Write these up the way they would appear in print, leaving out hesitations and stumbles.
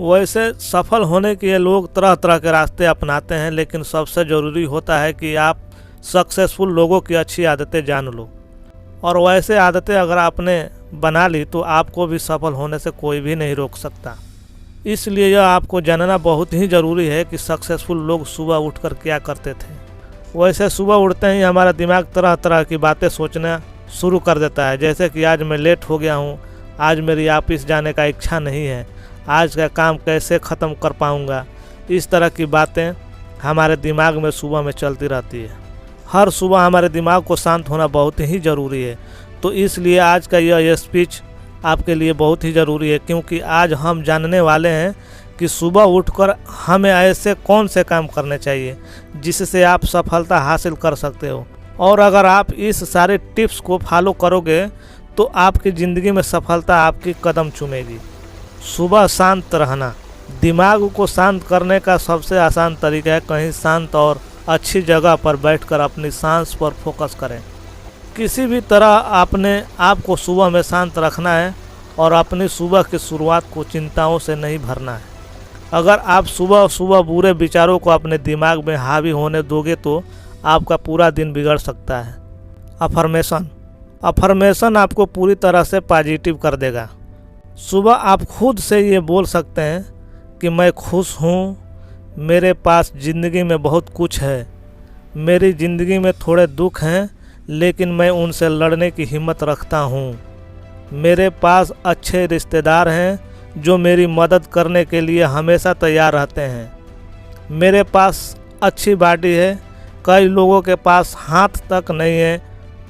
वैसे सफल होने के लिए लोग तरह तरह के रास्ते अपनाते हैं, लेकिन सबसे ज़रूरी होता है कि आप सक्सेसफुल लोगों की अच्छी आदतें जान लो, और वैसे आदतें अगर आपने बना ली तो आपको भी सफल होने से कोई भी नहीं रोक सकता। इसलिए यह आपको जानना बहुत ही ज़रूरी है कि सक्सेसफुल लोग सुबह उठकर क्या करते थे। वैसे सुबह उठते ही हमारा दिमाग तरह तरह की बातें सोचना शुरू कर देता है, जैसे कि आज मैं लेट हो गया हूँ, आज मेरी ऑफिस जाने का इच्छा नहीं है, आज का काम कैसे ख़त्म कर पाऊँगा। इस तरह की बातें हमारे दिमाग में सुबह में चलती रहती है। हर सुबह हमारे दिमाग को शांत होना बहुत ही ज़रूरी है। तो इसलिए आज का यह स्पीच आपके लिए बहुत ही ज़रूरी है, क्योंकि आज हम जानने वाले हैं कि सुबह उठकर हमें ऐसे कौन से काम करने चाहिए जिससे आप सफलता हासिल कर सकते हो। और अगर आप इस सारे टिप्स को फॉलो करोगे तो आपकी ज़िंदगी में सफलता आपकी कदम चूमेगी। सुबह शांत रहना। दिमाग को शांत करने का सबसे आसान तरीका है कहीं शांत और अच्छी जगह पर बैठकर अपनी सांस पर फोकस करें। किसी भी तरह अपने आप को सुबह में शांत रखना है और अपनी सुबह की शुरुआत को चिंताओं से नहीं भरना है। अगर आप सुबह सुबह बुरे विचारों को अपने दिमाग में हावी होने दोगे तो आपका पूरा दिन बिगड़ सकता है। अफर्मेशन आपको पूरी तरह से पॉजिटिव कर देगा। सुबह आप खुद से ये बोल सकते हैं कि मैं खुश हूँ, मेरे पास ज़िंदगी में बहुत कुछ है, मेरी ज़िंदगी में थोड़े दुख हैं लेकिन मैं उनसे लड़ने की हिम्मत रखता हूँ, मेरे पास अच्छे रिश्तेदार हैं जो मेरी मदद करने के लिए हमेशा तैयार रहते हैं, मेरे पास अच्छी बॉडी है, कई लोगों के पास हाथ तक नहीं है,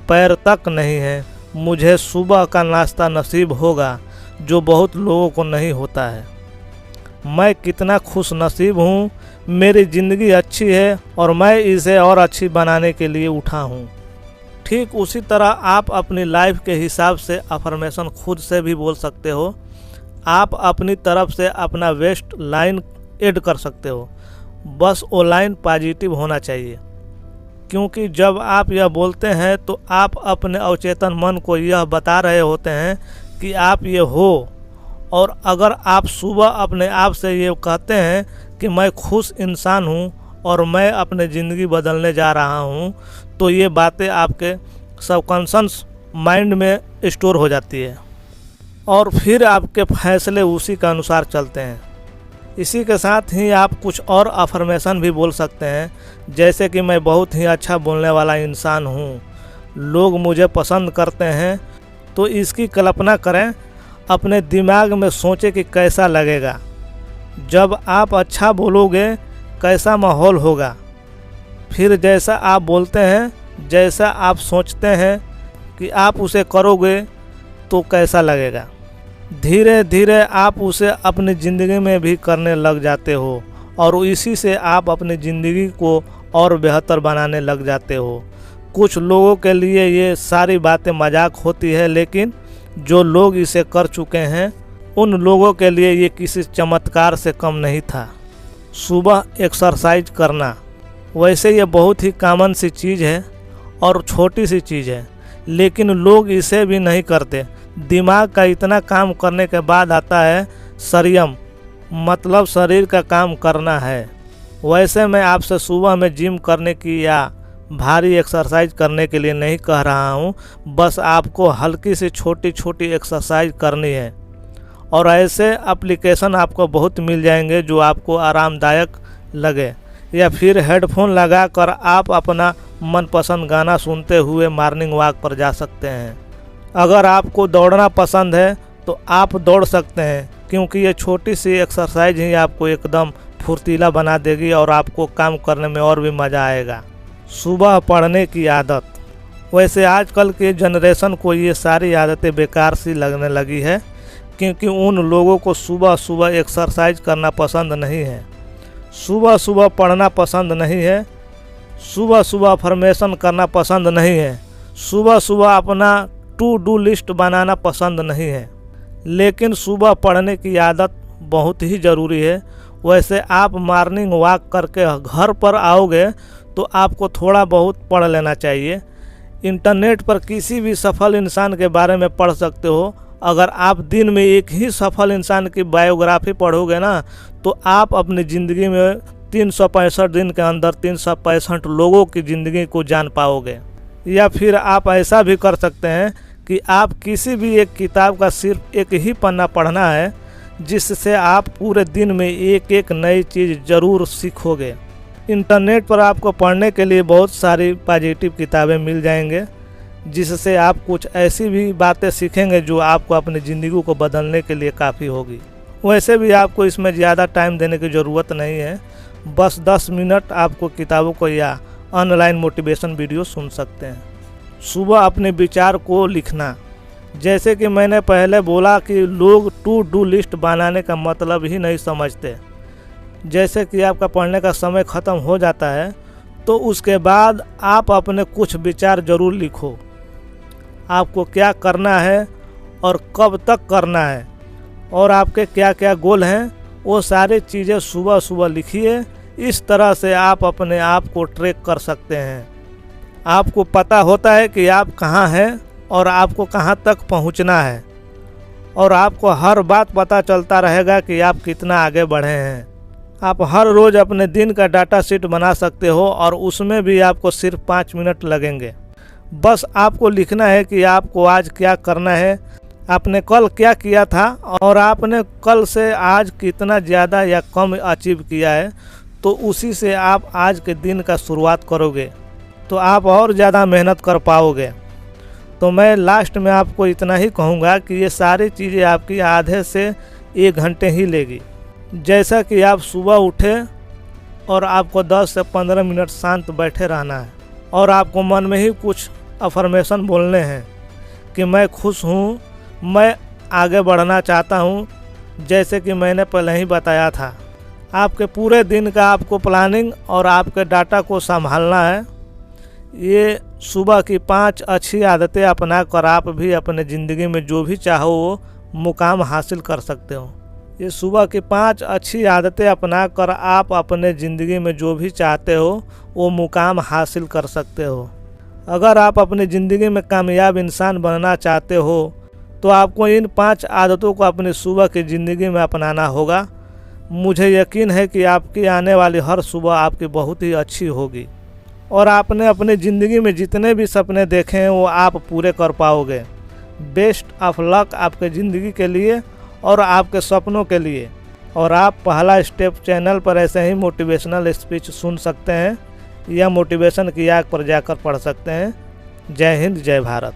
पैर तक नहीं है, मुझे सुबह का नाश्ता नसीब होगा जो बहुत लोगों को नहीं होता है, मैं कितना खुश नसीब हूँ, मेरी ज़िंदगी अच्छी है और मैं इसे और अच्छी बनाने के लिए उठा हूँ। ठीक उसी तरह आप अपनी लाइफ के हिसाब से अफर्मेशन खुद से भी बोल सकते हो। आप अपनी तरफ से अपना बेस्ट लाइन ऐड कर सकते हो, बस वो लाइन पॉजिटिव होना चाहिए, क्योंकि जब आप यह बोलते हैं तो आप अपने अवचेतन मन को यह बता रहे होते हैं कि आप ये हो। और अगर आप सुबह अपने आप से ये कहते हैं कि मैं खुश इंसान हूँ और मैं अपनी ज़िंदगी बदलने जा रहा हूँ, तो ये बातें आपके सबकॉन्शियस माइंड में स्टोर हो जाती है और फिर आपके फैसले उसी के अनुसार चलते हैं। इसी के साथ ही आप कुछ और अफर्मेशन भी बोल सकते हैं, जैसे कि मैं बहुत ही अच्छा बोलने वाला इंसान हूँ, लोग मुझे पसंद करते हैं। तो इसकी कल्पना करें, अपने दिमाग में सोचें कि कैसा लगेगा जब आप अच्छा बोलोगे, कैसा माहौल होगा। फिर जैसा आप बोलते हैं, जैसा आप सोचते हैं कि आप उसे करोगे तो कैसा लगेगा, धीरे धीरे आप उसे अपनी ज़िंदगी में भी करने लग जाते हो और इसी से आप अपनी ज़िंदगी को और बेहतर बनाने लग जाते हो। कुछ लोगों के लिए ये सारी बातें मजाक होती है, लेकिन जो लोग इसे कर चुके हैं उन लोगों के लिए ये किसी चमत्कार से कम नहीं था। सुबह एक्सरसाइज करना। वैसे ये बहुत ही कॉमन सी चीज़ है और छोटी सी चीज़ है, लेकिन लोग इसे भी नहीं करते। दिमाग का इतना काम करने के बाद आता है संयम, मतलब शरीर का काम करना है। वैसे मैं आपसे सुबह में जिम करने की या भारी एक्सरसाइज करने के लिए नहीं कह रहा हूँ, बस आपको हल्की सी छोटी छोटी एक्सरसाइज करनी है। और ऐसे एप्लीकेशन आपको बहुत मिल जाएंगे जो आपको आरामदायक लगे, या फिर हेडफोन लगाकर आप अपना मनपसंद गाना सुनते हुए मॉर्निंग वॉक पर जा सकते हैं। अगर आपको दौड़ना पसंद है तो आप दौड़ सकते हैं, क्योंकि ये छोटी सी एक्सरसाइज ही आपको एकदम फुर्तीला बना देगी और आपको काम करने में और भी मज़ा आएगा। सुबह पढ़ने की आदत। वैसे आजकल के जनरेशन को ये सारी आदतें बेकार सी लगने लगी है, क्योंकि उन लोगों को सुबह सुबह एक्सरसाइज करना पसंद नहीं है, सुबह सुबह पढ़ना पसंद नहीं है, सुबह सुबह अफर्मेशन करना पसंद नहीं है, सुबह सुबह अपना टू डू लिस्ट बनाना पसंद नहीं है। लेकिन सुबह पढ़ने की आदत बहुत ही ज़रूरी है। वैसे आप मॉर्निंग वॉक करके घर पर आओगे तो आपको थोड़ा बहुत पढ़ लेना चाहिए। इंटरनेट पर किसी भी सफल इंसान के बारे में पढ़ सकते हो अगर आप दिन में एक ही सफल इंसान की बायोग्राफी पढ़ोगे ना, तो आप अपनी ज़िंदगी में 365 दिन के अंदर 365 लोगों की ज़िंदगी को जान पाओगे। या फिर आप ऐसा भी कर सकते हैं कि आप किसी भी एक किताब का सिर्फ एक ही पन्ना पढ़ना है, जिससे आप पूरे दिन में एक एक नई चीज़ ज़रूर सीखोगे। इंटरनेट पर आपको पढ़ने के लिए बहुत सारी पॉजिटिव किताबें मिल जाएंगे, जिससे आप कुछ ऐसी भी बातें सीखेंगे जो आपको अपनी ज़िंदगी को बदलने के लिए काफ़ी होगी। वैसे भी आपको इसमें ज़्यादा टाइम देने की ज़रूरत नहीं है, बस 10 मिनट आपको किताबों को या ऑनलाइन मोटिवेशन वीडियो सुन सकते हैं। सुबह अपने विचार को लिखना। जैसे कि मैंने पहले बोला कि लोग टू डू लिस्ट बनाने का मतलब ही नहीं समझते। जैसे कि आपका पढ़ने का समय ख़त्म हो जाता है, तो उसके बाद आप अपने कुछ विचार ज़रूर लिखो। आपको क्या करना है और कब तक करना है और आपके क्या क्या गोल हैं, वो सारी चीज़ें सुबह सुबह लिखिए। इस तरह से आप अपने आप को ट्रैक कर सकते हैं। आपको पता होता है कि आप कहाँ हैं और आपको कहाँ तक पहुँचना है, और आपको हर बात पता चलता रहेगा कि आप कितना आगे बढ़े हैं। आप हर रोज़ अपने दिन का डाटा शीट बना सकते हो और उसमें भी आपको सिर्फ 5 मिनट लगेंगे। बस आपको लिखना है कि आपको आज क्या करना है, आपने कल क्या किया था और आपने कल से आज कितना ज़्यादा या कम अचीव किया है। तो उसी से आप आज के दिन का शुरुआत करोगे तो आप और ज़्यादा मेहनत कर पाओगे। तो मैं लास्ट में आपको इतना ही कहूँगा कि ये सारी चीज़ें आपकी आधे से 1 घंटे ही लेगी। जैसा कि आप सुबह उठे और आपको 10 से 15 मिनट शांत बैठे रहना है और आपको मन में ही कुछ अफर्मेशन बोलने हैं कि मैं खुश हूँ, मैं आगे बढ़ना चाहता हूँ। जैसे कि मैंने पहले ही बताया था, आपके पूरे दिन का आपको प्लानिंग और आपके डाटा को संभालना है। ये सुबह की 5 अच्छी आदतें अपना कर आप भी अपने ज़िंदगी में जो भी चाहो वो मुकाम हासिल कर सकते हो। ये सुबह की 5 अच्छी आदतें अपना कर आप अपने ज़िंदगी में जो भी चाहते हो वो मुकाम हासिल कर सकते हो। अगर आप अपनी ज़िंदगी में कामयाब इंसान बनना चाहते हो तो आपको इन 5 आदतों को अपनी सुबह की ज़िंदगी में अपनाना होगा। मुझे यकीन है कि आपकी आने वाली हर सुबह आपकी बहुत ही अच्छी होगी और आपने अपनी ज़िंदगी में जितने भी सपने देखे हैं वो आप पूरे कर पाओगे। बेस्ट ऑफ लक आपके ज़िंदगी के लिए और आपके सपनों के लिए। और आप पहला स्टेप चैनल पर ऐसे ही मोटिवेशनल स्पीच सुन सकते हैं या मोटिवेशन की आग पर जाकर पढ़ सकते हैं। जय हिंद, जय भारत।